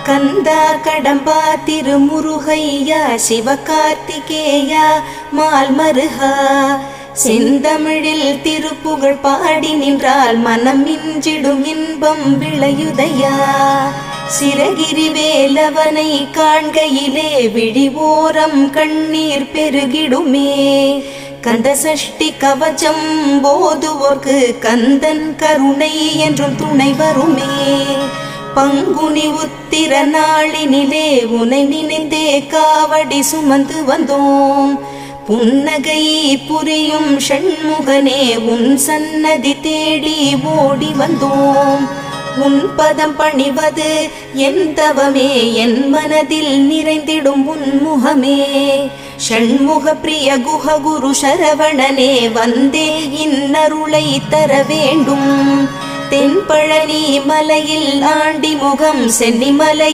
கந்தா கடம்பா திருமுருகையா சிவகார்த்திகேயா மால்மருகா செந்தமிழில் திருப்புகழ் பாடி நின்றால் மனம் மிஞ்சிடும் இன்பம் விளையுதையா. சிரகிரி வேலவனை காண்கையிலே விழிவோரம் கண்ணீர் பெருகிடுமே. கந்த சஷ்டி கவச்சம் போதுவோர்க்கு கந்தன் கருணை என்றும் துணை வருமே. பங்குனி உத்திர நாளினிலே உனை நினைந்தே காவடி சுமந்து வந்தோம். புன்னகை புரியும் ஷண்முகனே உன் சன்னதி தேடி ஓடி வந்தோம். உன் பதம் பணிவது என் தவமே, என் மனதில் நிறைந்திடும் உன் முகமே. ஷண்முக பிரிய குஹ குரு சரவணனே வந்தே இன்னருளை தர வேண்டும். தென்பழனி மலையில் ஆண்டி முகம் சென்னிமலை